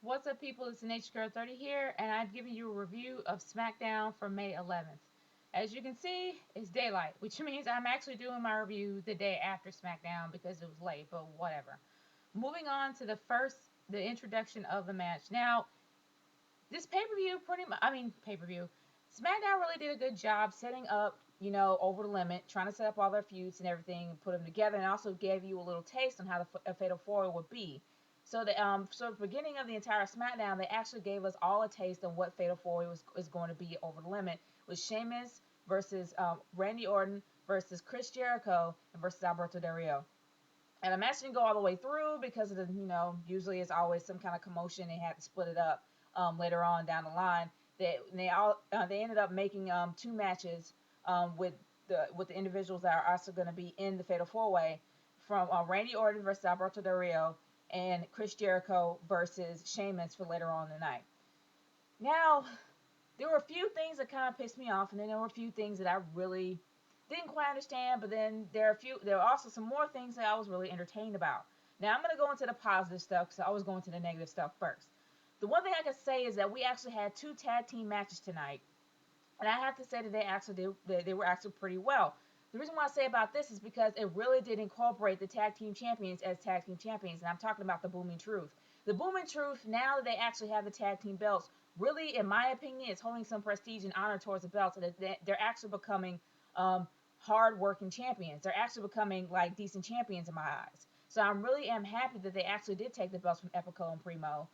What's up, people? It's Nature Girl 30 here, and I'm giving you a review of Smackdown for May 11th. As you can see, it's daylight, which means I'm actually doing my review the day after Smackdown because it was late, but whatever. Moving on to the introduction of the match. Now, this pay per view, pay per view, SmackDown really did a good job setting up, over the limit, trying to set up all their feuds and everything, and put them together, and also gave you a little taste on how a Fatal 4 would be. So at the beginning of the entire SmackDown, they actually gave us all a taste of what Fatal 4 was going to be over the limit, with Sheamus versus Randy Orton versus Chris Jericho and versus Alberto Del Rio. And the match didn't go all the way through because of usually it's always some kind of commotion. They had to split it up later on down the line. They ended up making two matches with the individuals that are also going to be in the Fatal 4-Way, from Randy Orton versus Alberto Del Rio and Chris Jericho versus Sheamus for later on in the night. Now, there were a few things that kind of pissed me off, and then there were a few things that I really didn't quite understand. But then there are also some more things that I was really entertained about. Now I'm gonna go into the positive stuff because I always go into the negative stuff first. The one thing I can say is that we actually had two tag team matches tonight, and I have to say that they were actually pretty well. The reason why I say about this is because it really did incorporate the tag team champions as tag team champions, and I'm talking about the Booming Truth. The Booming Truth, now that they actually have the tag team belts, really, in my opinion, is holding some prestige and honor towards the belts, and they're actually becoming hard-working champions. They're actually becoming like decent champions in my eyes. So I'm really am happy that they actually did take the belts from Epico and Primo,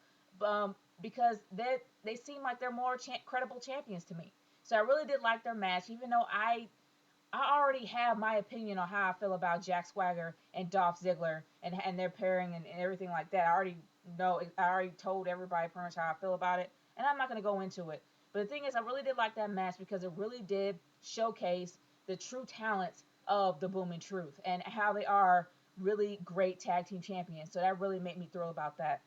because they seem like they're more credible champions to me. So I really did like their match, even though I already have my opinion on how I feel about Jack Swagger and Dolph Ziggler and their pairing and everything like that. I already told everybody pretty much how I feel about it, and I'm not going to go into it. But the thing is, I really did like that match because it really did showcase the true talents of the Booming Truth and how they are really great tag team champions. So that really made me thrilled about that.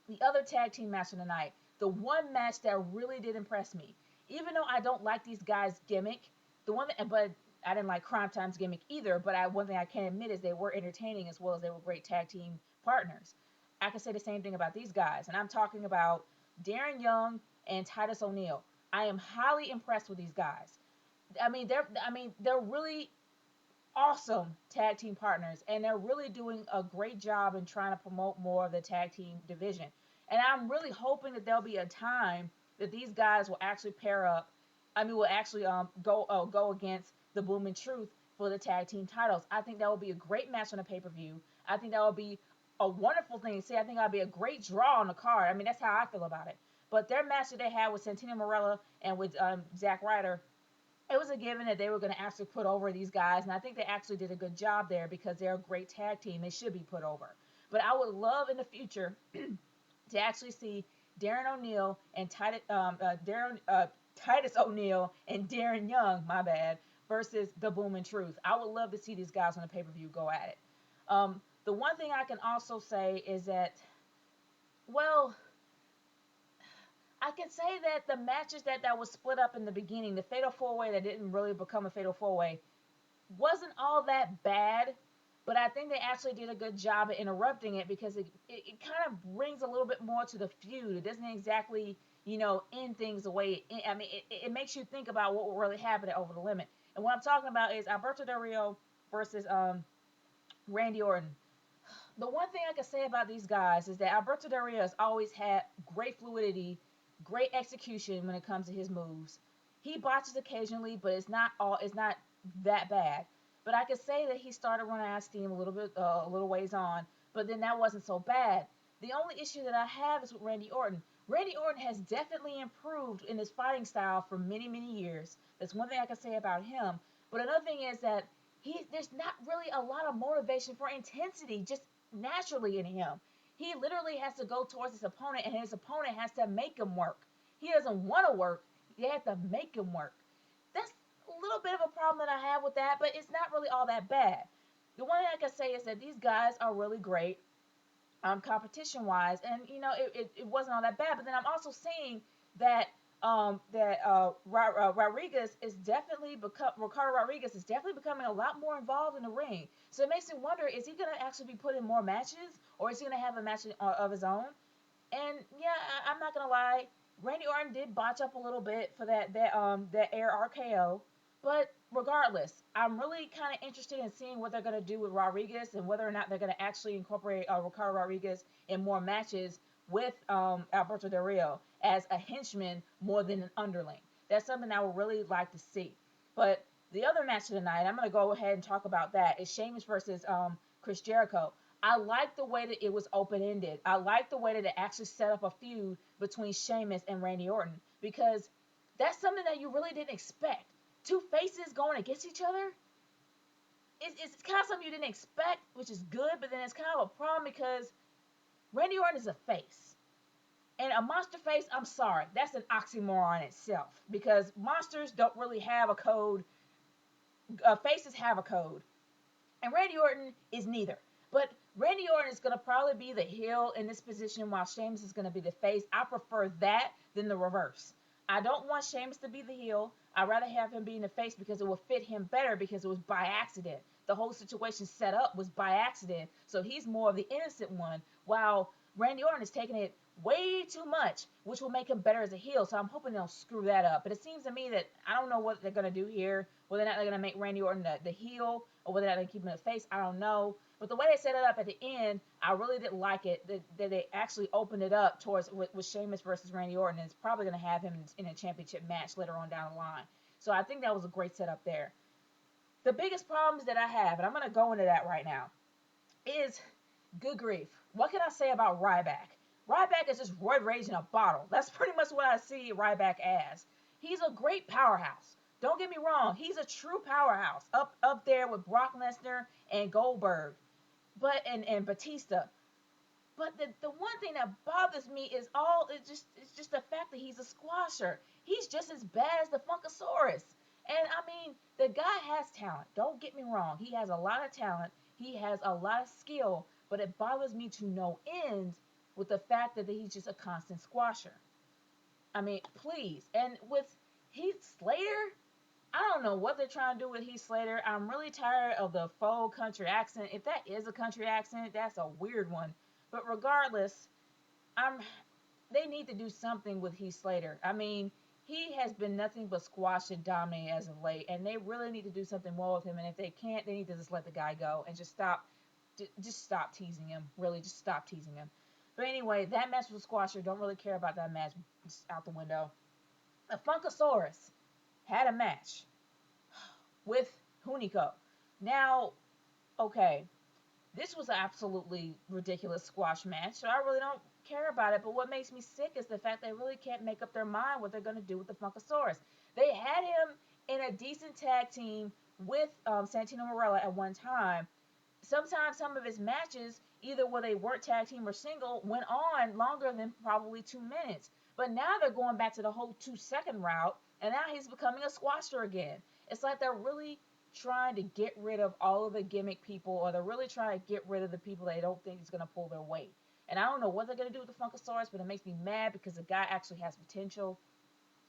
The other tag team match of the night, the one match that really did impress me, even though I don't like these guys' gimmick, but I didn't like Crime Time's gimmick either. But one thing I can admit is they were entertaining as well as they were great tag team partners. I can say the same thing about these guys, and I'm talking about Darren Young and Titus ONeil. I am highly impressed with these guys. They're really awesome tag team partners, and they're really doing a great job in trying to promote more of the tag team division. And I'm really hoping that there'll be a time that these guys will actually pair up. Will actually go against the Boom and Truth for the tag team titles. I think that would be a great match on a pay per view. I think that would be a wonderful thing to see. I think that'd be a great draw on the card. I mean, that's how I feel about it. But their match that they had with Santino Marella and with Zack Ryder, it was a given that they were going to actually put over these guys, and I think they actually did a good job there because they're a great tag team. They should be put over. But I would love in the future to actually see Darren O'Neill and Titus O'Neill and Darren Young, my bad, versus the Boom and Truth. I would love to see these guys on the pay per view go at it. The one thing I can also say is that, well, I can say that the matches that was split up in the beginning, the Fatal 4-Way that didn't really become a Fatal 4-Way, wasn't all that bad. But I think they actually did a good job of interrupting it because it kind of brings a little bit more to the feud. It doesn't exactly, end things the way it makes you think about what will really happen over the limit. And what I'm talking about is Alberto Del Rio versus Randy Orton. The one thing I can say about these guys is that Alberto Del Rio has always had great fluidity, great execution when it comes to his moves. He botches occasionally, but it's not that bad. But I could say that he started running out of steam a little ways on, but then that wasn't so bad. The only issue that I have is with Randy Orton. Randy Orton has definitely improved in his fighting style for many, many years. That's one thing I can say about him. But another thing is that there's not really a lot of motivation for intensity just naturally in him. He literally has to go towards his opponent, and his opponent has to make him work. He doesn't want to work. They have to make him work. That's a little bit of a problem that I have with that, but it's not really all that bad. The one thing I can say is that these guys are really great, competition wise, and it wasn't all that bad. But then I'm also seeing that Rodriguez is definitely Ricardo Rodriguez is definitely becoming a lot more involved in the ring. So it makes me wonder: is he going to actually be put in more matches, or is he going to have a match of his own? And yeah, I'm not gonna lie, Randy Orton did botch up a little bit for that air RKO, but regardless, I'm really kind of interested in seeing what they're gonna do with Rodriguez and whether or not they're gonna actually incorporate Ricardo Rodriguez in more matches with Alberto Del Rio as a henchman more than an underling. That's something I would really like to see. But the other match of the night, I'm gonna go ahead and talk about that, is Sheamus versus Chris Jericho. I like the way that it was open ended. I like the way that it actually set up a feud between Sheamus and Randy Orton, because that's something that you really didn't expect. Two faces going against each other. It's kind of something you didn't expect, which is good, but then it's kind of a problem because Randy Orton is a face. And a monster face, I'm sorry, that's an oxymoron itself, because monsters don't really have a code. Faces have a code, and Randy Orton is neither. But Randy Orton is going to probably be the heel in this position while Sheamus is going to be the face. I prefer that than the reverse. I don't want Sheamus to be the heel. I'd rather have him be in the face because it will fit him better because it was by accident. The whole situation set up was by accident. So he's more of the innocent one, while Randy Orton is taking it way too much, which will make him better as a heel. So I'm hoping they'll screw that up. But it seems to me that I don't know what they're going to do here, whether or not they're going to make Randy Orton the heel or whether or not they keep him in the face. I don't know. But the way they set it up at the end, I really didn't like it. That they actually opened it up towards with Sheamus versus Randy Orton, and it's probably going to have him in a championship match later on down the line. So I think that was a great setup there. The biggest problems that I have, and I'm going to go into that right now, is good grief. What can I say about Ryback? Ryback is just roid rage in a bottle. That's pretty much what I see Ryback as. He's a great powerhouse. Don't get me wrong. He's a true powerhouse. Up there with Brock Lesnar and Goldberg. And Batista. But the one thing that bothers me is it's just the fact that he's a squasher. He's just as bad as the Funkasaurus. And I mean, the guy has talent. Don't get me wrong. He has a lot of talent. He has a lot of skill, but it bothers me to no end with the fact that he's just a constant squasher. I mean, please. And with Heath Slater, I don't know what they're trying to do with Heath Slater. I'm really tired of the faux country accent. If that is a country accent, that's a weird one. But regardless, I'm they need to do something with Heath Slater. I mean, he has been nothing but squashed and dominated as of late, and they really need to do something more with him. And if they can't, they need to just let the guy go and just stop teasing him. Really, just stop teasing him. But anyway, that match with Squasher, don't really care about that match. It's out the window. The Funkasaurus had a match with Hunico. Now, okay, this was an absolutely ridiculous squash match, so I really don't care about it. But what makes me sick is the fact they really can't make up their mind what they're going to do with the Funkasaurus. They had him in a decent tag team with Santino Marella at one time. Sometimes some of his matches, either where they weren't tag team or single, went on longer than probably 2 minutes. But now they're going back to the whole 2 second route, and now he's becoming a squasher again. It's like they're really trying to get rid of all of the gimmick people, or they're really trying to get rid of the people they don't think is going to pull their weight. And I don't know what they're going to do with the Funkasaurus, but it makes me mad because the guy actually has potential.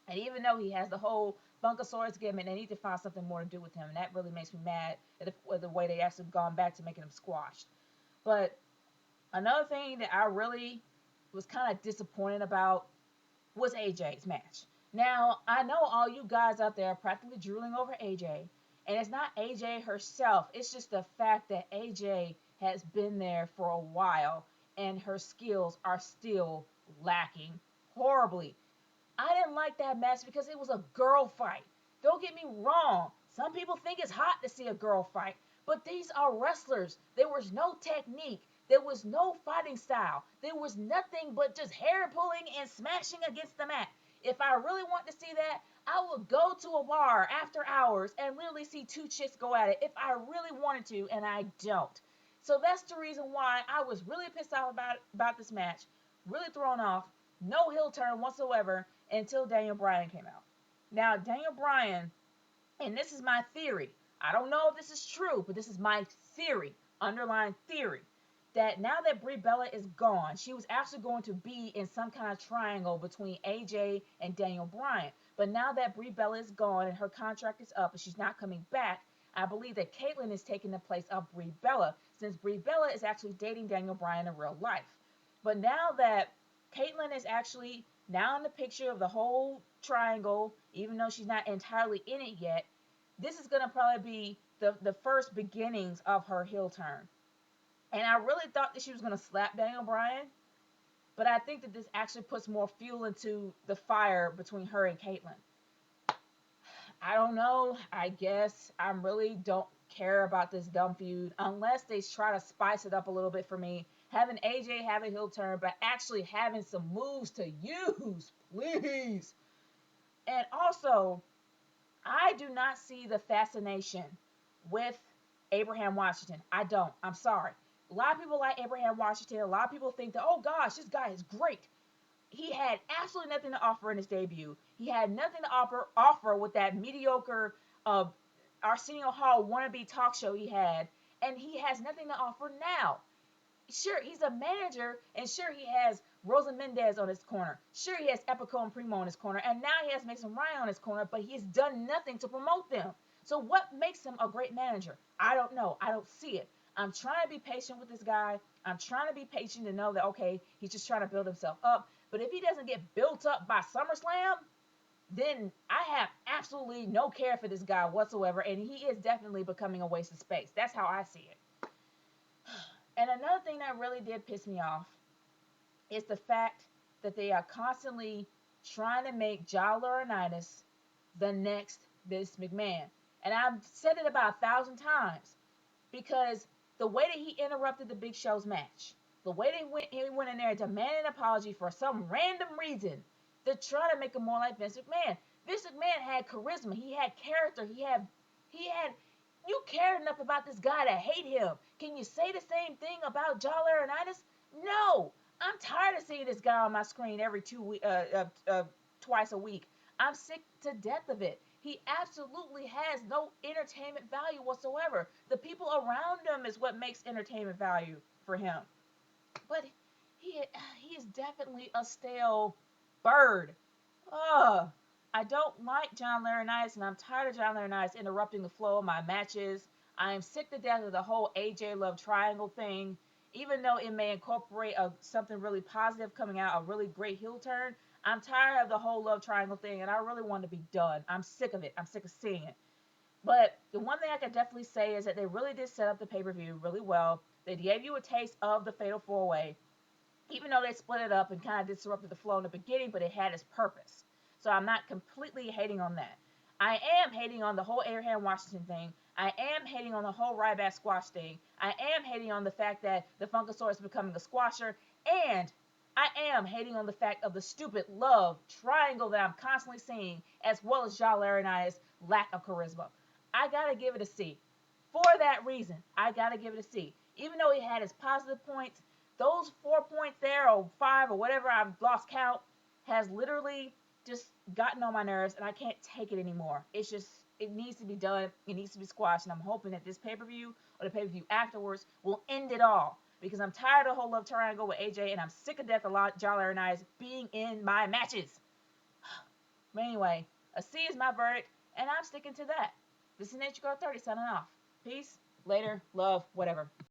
And even though he has the whole Funkasaurus gimmick, they need to find something more to do with him. And that really makes me mad at the way they actually gone back to making him squashed. But another thing that I really was kind of disappointed about was AJ's match. Now, I know all you guys out there are practically drooling over AJ. And it's not AJ herself. It's just the fact that AJ has been there for a while and her skills are still lacking horribly. I didn't like that match because it was a girl fight. Don't get me wrong. Some people think it's hot to see a girl fight. But these are wrestlers. There was no technique. There was no fighting style. There was nothing but just hair pulling and smashing against the mat. If I really want to see that, I would go to a bar after hours and literally see two chicks go at it if I really wanted to, and I don't. So that's the reason why I was really pissed off about this match, really thrown off, no heel turn whatsoever until Daniel Bryan came out. Now, Daniel Bryan, and this is my theory. I don't know if this is true, but this is my theory, underlying theory, that now that Brie Bella is gone, she was actually going to be in some kind of triangle between AJ and Daniel Bryan. But now that Brie Bella is gone and her contract is up and she's not coming back, I believe that Caitlyn is taking the place of Brie Bella, since Brie Bella is actually dating Daniel Bryan in real life. But now that Caitlyn is actually now in the picture of the whole triangle, even though she's not entirely in it yet. This is going to probably be the first beginnings of her heel turn. And I really thought that she was going to slap Daniel Bryan, but I think that this actually puts more fuel into the fire between her and Caitlyn. I don't know. I guess I really don't care about this dumb feud unless they try to spice it up a little bit for me. Having AJ have a heel turn, but actually having some moves to use, please. And also, I do not see the fascination with Abraham Washington. I don't. I'm sorry. A lot of people like Abraham Washington. A lot of people think that, oh gosh, this guy is great. He had absolutely nothing to offer in his debut. He had nothing to offer with that mediocre Arsenio Hall wannabe talk show he had, and he has nothing to offer now. Sure, he's a manager, and sure, he has Rosa Mendez on his corner. Sure, he has Epico and Primo on his corner, and now he has Mason Ryan on his corner, but he's done nothing to promote them. So what makes him a great manager? I don't know. I don't see it. I'm trying to be patient with this guy. I'm trying to be patient to know that, okay, he's just trying to build himself up. But if he doesn't get built up by SummerSlam, then I have absolutely no care for this guy whatsoever, and he is definitely becoming a waste of space. That's how I see it. And another thing that really did piss me off is the fact that they are constantly trying to make John Laurinaitis the next Vince McMahon. And I've said it about 1,000 times because the way that he interrupted the Big Show's match, the way he went in there and demanded an apology for some random reason, they're trying to make him more like Vince McMahon. Vince McMahon had charisma. He had character. He had. You cared enough about this guy to hate him. Can you say the same thing about John Laurinaitis? No. I'm tired of seeing this guy on my screen every twice a week. I'm sick to death of it. He absolutely has no entertainment value whatsoever. The people around him is what makes entertainment value for him. But he is definitely a stale bird. Ugh. I don't like John Laurinaitis, and I'm tired of John Laurinaitis interrupting the flow of my matches. I am sick to death of the whole AJ Love Triangle thing. Even though it may incorporate something really positive coming out, a really great heel turn, I'm tired of the whole Love Triangle thing, and I really want to be done. I'm sick of it. I'm sick of seeing it. But the one thing I can definitely say is that they really did set up the pay-per-view really well. They gave you a taste of the Fatal 4-Way, even though they split it up and kind of disrupted the flow in the beginning, but it had its purpose. So I'm not completely hating on that. I am hating on the whole Abraham Washington thing. I am hating on the whole Ryback squash thing. I am hating on the fact that the Funkasaurus is becoming a squasher. And I am hating on the fact of the stupid love triangle that I'm constantly seeing, as well as John Laurinaitis' lack of charisma. I gotta give it a C. For that reason, I gotta give it a C. Even though he had his positive points, those 4 points there, or 5, or whatever, I've lost count, has literally just gotten on my nerves, and I can't take it anymore. It's just, it needs to be done. It needs to be squashed, and I'm hoping that this pay-per-view or the pay-per-view afterwards will end it all, because I'm tired of the whole love triangle with AJ, and I'm sick of death of John Laurinaitis being in my matches. But anyway, a C is my verdict, and I'm sticking to that. This is Nature Girl 30 signing off. Peace, later, love, whatever.